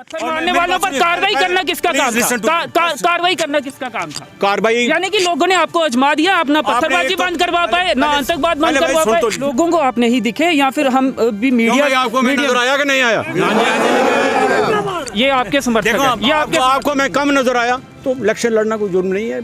पत्थर मारने वालों पर कार्रवाई करना किसका काम था? कार्रवाई करना किसका काम था? कार्रवाई यानी कि लोगों ने आपको आजमा दिया, आप ना पत्थरबाजी बंद करवा पाए, ना आतंकवाद बंद करवा पाए, लोगों को आप नहीं दिखे, या फिर हम भी मीडिया आपको नजर आया कि नहीं आया? ये आपके समर्थक हैं, ये आपको मैं कम नजर आया तो इलेक्शन लड़ना कोई जुर्म नहीं है।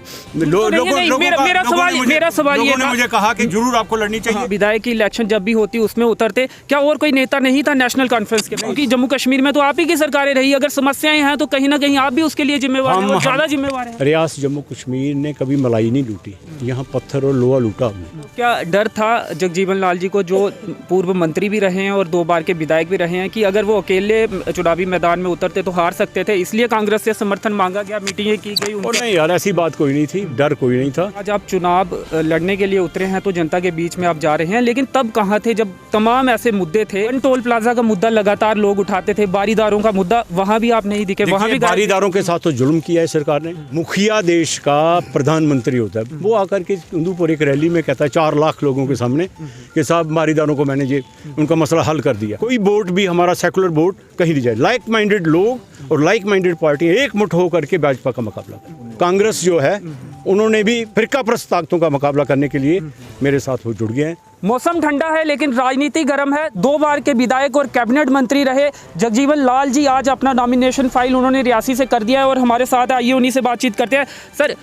मेरा सवाल ये था, मुझे कहा कि जरूर आपको लड़नी चाहिए। विधायक की इलेक्शन जब भी होती उसमें उतरते, क्या और कोई नेता नहीं था नेशनल कॉन्फ्रेंस के? क्योंकि जम्मू कश्मीर में तो आप ही की सरकारें रही, अगर समस्याएं हैं तो कहीं ना कहीं आप भी उसके लिए जिम्मेवार हैं और ज्यादा जिम्मेवार हैं। रियासत जम्मू कश्मीर ने कभी मलाई नहीं लूटी, यहाँ पत्थर और लोहा लूटा। क्या डर था जगजीवन लाल जी को, जो पूर्व मंत्री भी रहे हैं और 2 बार के विधायक भी रहे हैं, कि अगर वो अकेले चुनावी मैदान में उतरते तो हार सकते थे, इसलिए कांग्रेस से समर्थन मांगा गया, मीटिंगें की गई? और नहीं यार, ऐसी बात कोई नहीं थी, डर कोई नहीं था। आज आप चुनाव लड़ने के लिए उतरे हैं तो जनता के बीच में आप जा रहे हैं, लेकिन तब कहाँ थे जब तमाम ऐसे मुद्दे थे? टोल प्लाजा का मुद्दा लगातार लोग उठाते थे, बारीदारों का मुद्दा, वहाँ भी आप नहीं दिखे। वहाँ भी बारीदारों के साथ तो जुल्म किया है सरकार ने। मुखिया देश का प्रधानमंत्री होता है, वो आकर के इंदुपुर एक रैली में कहता है 4 लाख लोगों के सामने कि साहब बारीदारों को मैंने ये उनका मसला हल कर दिया। कोई वोट भी हमारा सेकुलर वोट कहीं नहीं जाए। लाइक माइंडेड लोग और लाइक माइंडेड पार्टी एक मुठ होकर के भाजपा का मुकाबला करें। कांग्रेस जो है उन्होंने भी फिरकाप्रस्त ताकतों का मुकाबला करने के लिए मेरे साथ वो जुड़ गए हैं। मौसम ठंडा है लेकिन राजनीति गर्म है। 2 बार के विधायक और कैबिनेट मंत्री रहे जगजीवन लाल जी आज अपना नॉमिनेशन फाइल उन्होंने रियासी से कर दिया है और हमारे साथ आइए उन्हीं से बातचीत करते हैं। सर,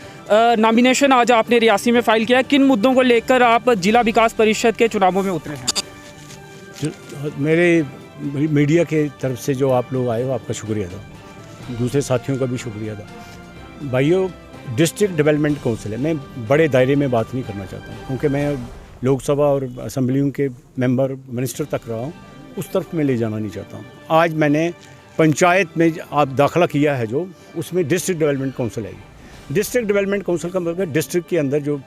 नॉमिनेशन आज आपने रियासी में फाइल किया है, किन मुद्दों को लेकर आप जिला विकास परिषद के चुनावों में उतरे हैं? मेरे मीडिया के तरफ से जो आप लोग आए हो, आपका शुक्रिया था, दूसरे साथियों का भी शुक्रिया था। भाइयों, डिस्ट्रिक्ट डेवलपमेंट काउंसिल है, मैं बड़े दायरे में बात नहीं करना चाहता हूँ क्योंकि मैं लोकसभा और असम्बलियों के मेंबर मिनिस्टर तक रहा हूँ, उस तरफ में ले जाना नहीं चाहता हूँ। आज मैंने पंचायत में आप दाखिला किया है जो, उसमें डिस्ट्रिक्ट डेवलपमेंट काउंसिल है। डिस्ट्रिक्ट डेवलपमेंट काउंसिल का मतलब डिस्ट्रिक्ट के अंदर जो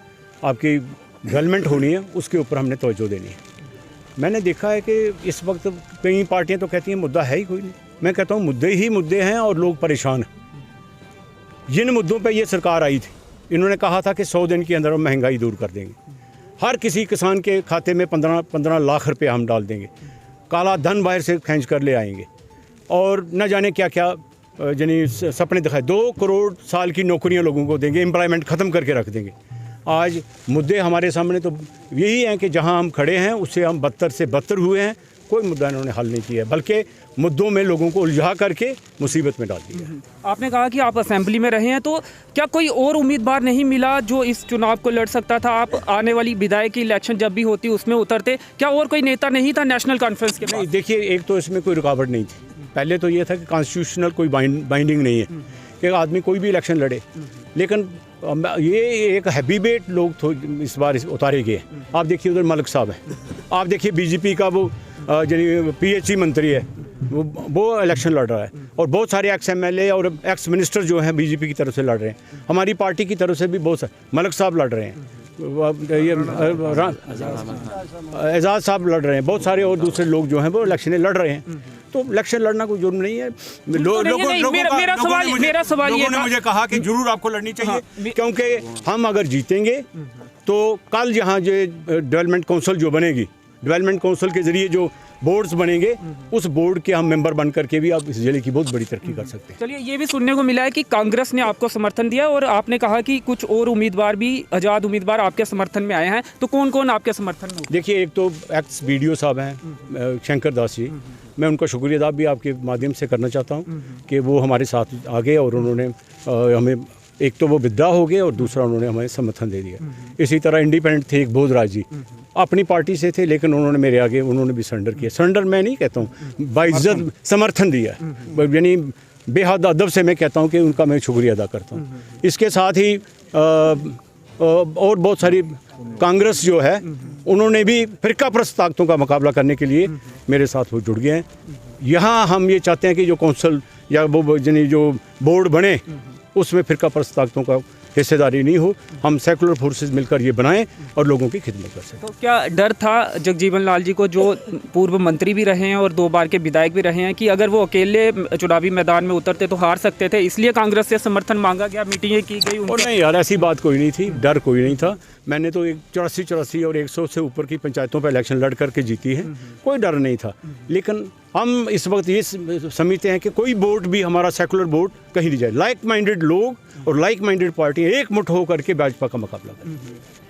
आपकी डेवलपमेंट होनी है उसके ऊपर हमने तवज्जो देनी है। मैंने देखा है कि इस वक्त कई पार्टियाँ तो कहती हैं मुद्दा है ही कोई नहीं। मैं कहता हूँ मुद्दे ही मुद्दे हैं और लोग परेशान हैं। जिन मुद्दों पे ये सरकार आई थी, इन्होंने कहा था कि 100 दिन के अंदर हम महंगाई दूर कर देंगे, हर किसी किसान के खाते में 15 लाख रुपए हम डाल देंगे, काला धन बाहर से खींच कर ले आएंगे और न जाने क्या क्या यानी सपने दिखाए। 2 करोड़ साल की नौकरियां लोगों को देंगे, एम्प्लॉयमेंट ख़त्म करके रख देंगे। आज मुद्दे हमारे सामने तो यही हैं कि जहां हम खड़े हैं उससे हम बदतर से बदतर हुए हैं। कोई मुद्दा इन्होंने हल नहीं किया है, बल्कि मुद्दों में लोगों को उलझा करके मुसीबत में डाल दिया। आपने कहा कि आप असेंबली में रहे हैं, तो क्या कोई और उम्मीदवार नहीं मिला जो इस चुनाव को लड़ सकता था? आप आने वाली विधायक की इलेक्शन जब भी होती उसमें उतरते, क्या और कोई नेता नहीं था नेशनल कॉन्फ्रेंस के? नहीं, देखिए, एक तो इसमें कोई रुकावट नहीं थी। पहले तो ये था कि कॉन्स्टिट्यूशनल कोई बाइंडिंग नहीं है कि आदमी कोई भी इलेक्शन लड़े, लेकिन ये एक हैबीबेट लोग तो इस बार उतारे गए। आप देखिए उधर मलिक साहब हैं, आप देखिए बीजेपी का वो PHE मंत्री है, वो इलेक्शन लड़ रहा है, और बहुत सारे एक्स MLA और एक्स मिनिस्टर जो हैं बीजेपी की तरफ से लड़ रहे हैं। हमारी पार्टी की तरफ से भी बहुत सारे मलिक साहब लड़ रहे हैं, ये एजाज साहब लड़ रहे हैं, बहुत सारे और दूसरे लोग जो हैं वो इलेक्शन लड़ रहे हैं। तो इलेक्शन लड़ना कोई जुर्म नहीं है। मेरा सवाल ये ने मुझे कहा कि जरूर आपको लड़नी चाहिए, क्योंकि हम अगर जीतेंगे तो कल यहाँ जो डेवलपमेंट काउंसिल जो बनेगी, डेवलपमेंट काउंसिल के जरिए जो बोर्ड्स बनेंगे, उस बोर्ड के हम मेंबर बन करके भी आप इस जिले की बहुत बड़ी तरक्की कर सकते हैं। चलिए, ये भी सुनने को मिला है कि कांग्रेस ने आपको समर्थन दिया और आपने कहा कि कुछ और उम्मीदवार भी, आज़ाद उम्मीदवार आपके समर्थन में आए हैं, तो कौन कौन आपके समर्थन में? देखिए, एक तो एक्स BDO साहब हैं शंकर दास जी, मैं उनका शुक्रिया अदा भी आपके माध्यम से करना चाहता हूँ कि वो हमारे साथ आ गए और उन्होंने हमें, एक तो वो विदा हो गए और दूसरा उन्होंने हमें समर्थन दे दिया। इसी तरह इंडिपेंडेंट थे एक बोधराज जी, अपनी पार्टी से थे लेकिन उन्होंने मेरे आगे उन्होंने भी सरेंडर किया। सरेंडर मैं नहीं कहता हूँ, बाइज्जत समर्थन दिया, यानी बेहद अदब से मैं कहता हूँ कि उनका मैं शुक्रिया अदा करता हूँ। इसके साथ ही और बहुत सारी कांग्रेस जो है उन्होंने भी फिरकाप्रस्त ताकतों का मुकाबला करने के लिए मेरे साथ वो जुड़ गए हैं। यहाँ हम ये चाहते हैं कि जो काउंसिल या वो यानी जो बोर्ड बने उसमें फिरकाप्रस्त ताकतों का हिस्सेदारी नहीं हो, हम सेकुलर फोर्सेस मिलकर ये बनाएं और लोगों की खिदमत कर सकें। तो क्या डर था जगजीवन लाल जी को, जो पूर्व मंत्री भी रहे हैं और 2 बार के विधायक भी रहे हैं, कि अगर वो अकेले चुनावी मैदान में उतरते तो हार सकते थे, इसलिए कांग्रेस से समर्थन मांगा गया, मीटिंगें की गई? और नहीं यार, ऐसी बात कोई नहीं थी, डर कोई नहीं था। मैंने तो 84 और 100 से ऊपर की पंचायतों पर इलेक्शन लड़ करके जीती है, कोई डर नहीं था। लेकिन हम इस वक्त ये समझते हैं कि कोई वोट भी हमारा सेकुलर वोट कहीं नहीं जाए। लाइक माइंडेड लोग और लाइक माइंडेड पार्टी एक मुठ होकर के भाजपा का मुकाबला करें।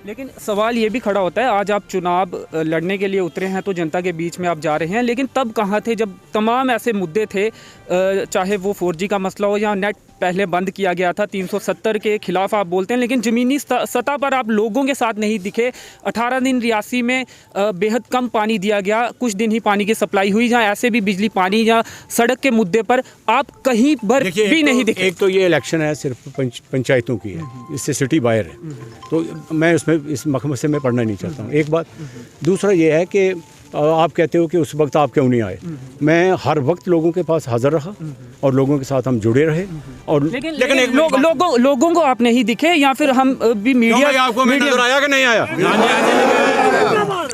लेकिन सवाल ये भी खड़ा होता है, आज आप चुनाव लड़ने के लिए उतरे हैं तो जनता के बीच में आप जा रहे हैं, लेकिन तब कहाँ थे जब तमाम ऐसे मुद्दे थे, चाहे वो 4G का मसला हो या नेट पहले बंद किया गया था, 370 के खिलाफ आप बोलते हैं, लेकिन ज़मीनी सतह पर आप लोगों के साथ नहीं दिखे। 18 दिन रियासी में बेहद कम पानी दिया गया, कुछ दिन ही पानी की सप्लाई हुई, जहाँ ऐसे भी बिजली पानी या सड़क के मुद्दे पर आप कहीं पर भी नहीं दिखे। एक तो ये इलेक्शन है सिर्फ पंचायतों की है, इससे सिटी बाहर है, तो मैं उसमें इस महकमे से मैं पढ़ना नहीं चाहता हूँ, एक बात। दूसरा ये है कि आप कहते हो कि उस वक्त आप क्यों नहीं आए। मैं हर वक्त लोगों के पास हाजिर रहा और लोगों के साथ हम जुड़े रहे। और लेकिन लोगों को आप नहीं दिखे, या फिर हम भी मीडिया आपको मैं नजर आया कि नहीं आया?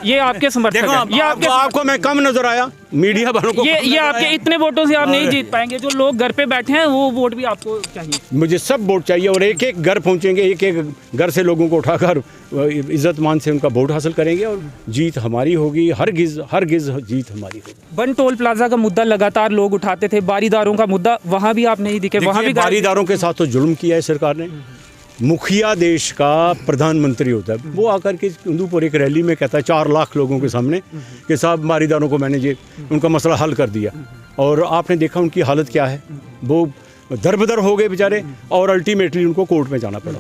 ये आपके समर्थक हैं, ये आपको मैं कम नजर आया मीडिया वालों को? ये आपके इतने वोटों से आप नहीं जीत पाएंगे। जो लोग घर पे बैठे हैं वो वोट भी आपको चाहिए। मुझे सब वोट चाहिए और एक एक घर पहुंचेंगे, एक एक घर से लोगों को उठाकर इज्जत मान से उनका वोट हासिल करेंगे और जीत हमारी होगी। हरगिज जीत हमारी होगी। बन टोल प्लाजा का मुद्दा लगातार लोग उठाते थे, बारीदारों का मुद्दा, वहाँ भी आप नहीं दिखे। वहाँ भी बारीदारों के साथ तो जुल्म किया है सरकार ने। मुखिया देश का प्रधानमंत्री होता है, वो आकर के इंदुपुर एक रैली में कहता है 4 लाख लोगों के सामने कि साहब बारीदारों को मैंने ये उनका मसला हल कर दिया। और आपने देखा उनकी हालत क्या है, वो दरबदर हो गए बेचारे और अल्टीमेटली उनको कोर्ट में जाना पड़ा।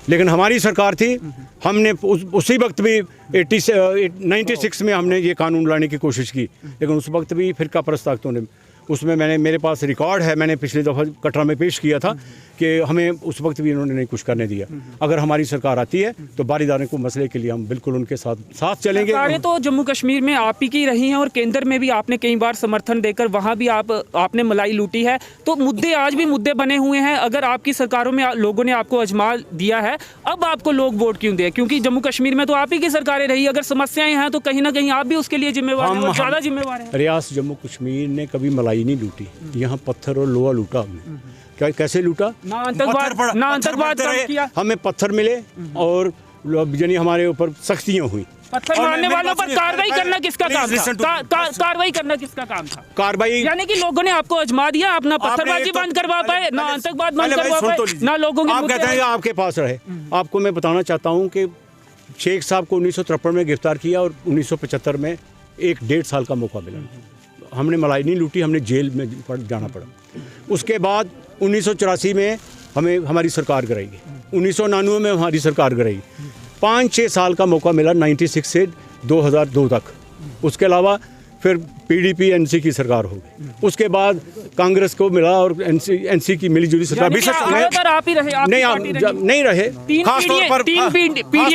लेकिन हमारी सरकार थी, हमने उसी वक्त भी 96 में हमने ये कानून लाने की कोशिश की, लेकिन उस वक्त भी फिरका परस्त ताकतों ने, उसमें मेरे पास रिकॉर्ड है, मैंने पिछली दफ़ा कटरा में पेश किया था कि हमें उस वक्त भी इन्होंने नहीं कुछ करने दिया। अगर हमारी सरकार आती है तो बारीदारों को मसले के लिए हम बिल्कुल उनके साथ चलेंगे। सरकारें तो जम्मू कश्मीर में आप ही की रही हैं और केंद्र में भी आपने कई बार समर्थन देकर वहाँ भी आपने मलाई लूटी है, तो मुद्दे आज भी मुद्दे बने हुए हैं। अगर आपकी सरकारों में लोगों ने आपको अजमा दिया है, अब आपको लोग वोट क्यों दें? क्योंकि जम्मू कश्मीर में तो आप ही की सरकारें रही, अगर समस्याएं हैं तो कहीं ना कहीं आप भी उसके लिए जिम्मेवार हैं, ज़्यादा जिम्मेवार हैं। रियासत जम्मू कश्मीर ने कभी मलाई नहीं लूटी, यहाँ पत्थर और लोहा लूटा हमने। कैसे लूटा? ना आतंकवाद किया, हमें पत्थर मिले और यानी हमारे ऊपर सख्तियां हुई। पत्थर मारने वालों पर कार्रवाई करना किसका काम था? कार्रवाई करना किसका काम था? कार्रवाई यानी कि लोगों ने आपको अजमा दिया, आप ना पत्थरबाजी बंद करवा पाए, ना आतंकवाद बंद करवा पाए, ना लोगों के आप कहते हैं आपके पास रहे। आपको मैं बताना चाहता हूँ कि शेख साहब को 1953 में गिरफ्तार किया और 1975 में 1.5 साल का मौका मिला। हमने मलाई नहीं लूटी, हमने जेल में जाना पड़ा। उसके बाद 1984 में हमारी सरकार गिराई, 1999 में हमारी सरकार गिराई, 5-6 साल का मौका मिला 96 से 2002 तक। उसके अलावा फिर PDP NC की सरकार हो गई, उसके बाद कांग्रेस को मिला और NC की मिलीजुली सरकार। आप ही रहे? नहीं रहे,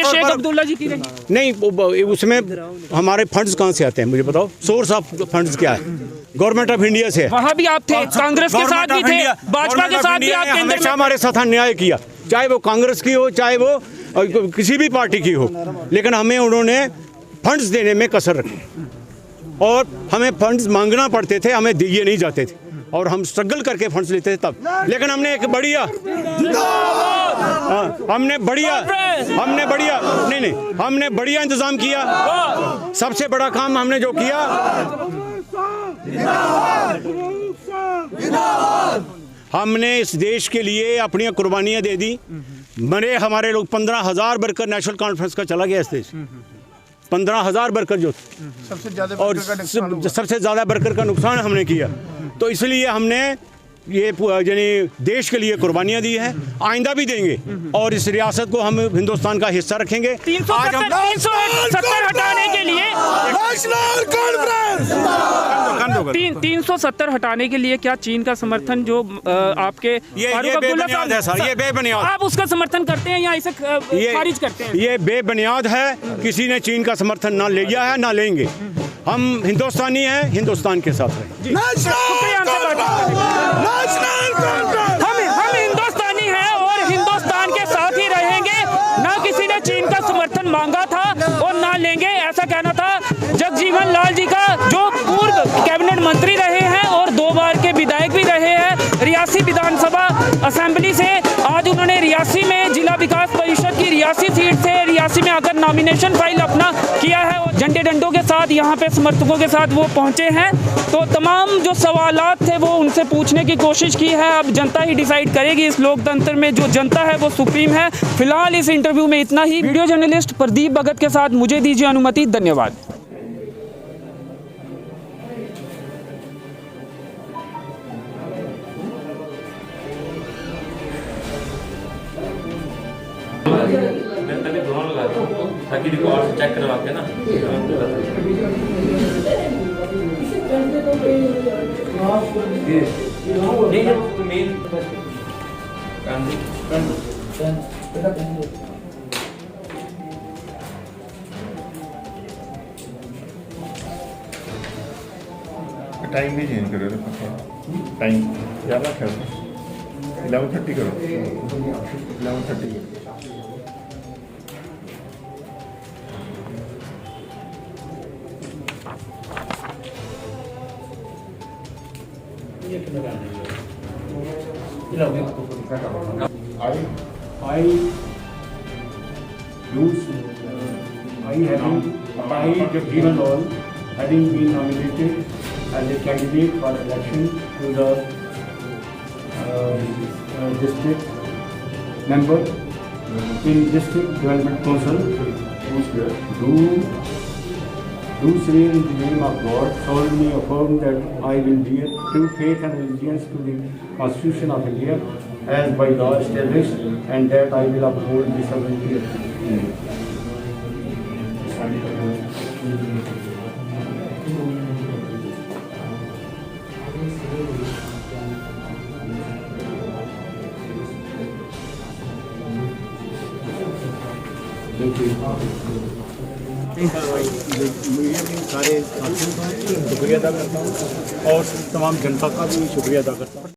शेख अब्दुल्ला जी की रही नहीं। उसमें हमारे फंड्स कहाँ से आते हैं मुझे बताओ? सोर्स ऑफ फंड्स क्या है? गवर्नमेंट ऑफ इंडिया से। वहाँ भी आप थे, कांग्रेस के साथ भी थे, भाजपा के साथ भी आप केंद्र में। हमारे साथ न्याय किया, चाहे वो कांग्रेस की हो चाहे वो किसी भी पार्टी की हो, लेकिन हमें उन्होंने फंड्स देने में कसर रखी और हमें फंड्स मांगना पड़ते थे, हमें दिए नहीं जाते थे और हम स्ट्रगल करके फंड्स लेते थे तब। लेकिन हमने एक बढ़िया हमने बढ़िया इंतजाम किया। सबसे बड़ा काम हमने जो किया, हमने इस देश के लिए अपनी कुर्बानियां दे दी। मरे हमारे लोग 15,000 वर्कर नेशनल कॉन्फ्रेंस का चला गया इस देश, 15,000 वर्कर जो सबसे ज़्यादा वर्कर का नुकसान हमने किया। तो इसलिए हमने ये यानी देश के लिए कुर्बानियां दी है, आइंदा भी देंगे और इस रियासत को हम हिंदुस्तान का हिस्सा रखेंगे। 370 हटाने के लिए नेशनल कॉन्फ्रेंस 370 हटाने के लिए क्या चीन का समर्थन जो आपके ये बेबुनियाद, आप उसका समर्थन करते हैं या इसे खारिज करते हैं? ये बेबुनियाद है। किसी ने चीन का समर्थन ना लिया है ना लेंगे। हम हिंदुस्तानी हैं, हिंदुस्तान के साथ रहें। हम हिंदुस्तानी हैं और हिंदुस्तान के साथ ही रहेंगे। ना किसी ने चीन का समर्थन मांगा था और ना लेंगे, ऐसा कहना था जगजीवन लाल जी का, जो पूर्व कैबिनेट मंत्री रहे हैं और 2 बार के विधायक भी रहे हैं रियासी विधानसभा असेंबली से। आज उन्होंने रियासी में जिला विकास परिषद की रियासी सीट से रियासी में आकर नॉमिनेशन फाइल अपना किया है और झंडे डंडों के साथ यहाँ पे समर्थकों के साथ वो पहुँचे हैं। तो तमाम जो सवालात थे वो उनसे पूछने की कोशिश की है। अब जनता ही डिसाइड करेगी। इस लोकतंत्र में जो जनता है वो सुप्रीम है। फिलहाल इस इंटरव्यू में इतना ही। वीडियो जर्नलिस्ट प्रदीप भगत के साथ मुझे दीजिए अनुमति। धन्यवाद। मैं पहले दोनों लगाता हूँ ताकि रिकॉर्ड चेक करवा के ना। नहीं जो मेन टाइम भी चेंज करो टाइम ज़्यादा कर 11:30 करो 11:30 करो। I, Jagjeevan Lal, having been nominated as a candidate for election to the district member in District Development Council, do swear in the name of God, solemnly affirm that I will bear true faith and allegiance to the Constitution of India as by law established, and that I will uphold the sovereignty of India. Media के सारे साथियों का शुक्रिया अदा करता हूँ और तमाम जनता का भी शुक्रिया अदा करता हूँ।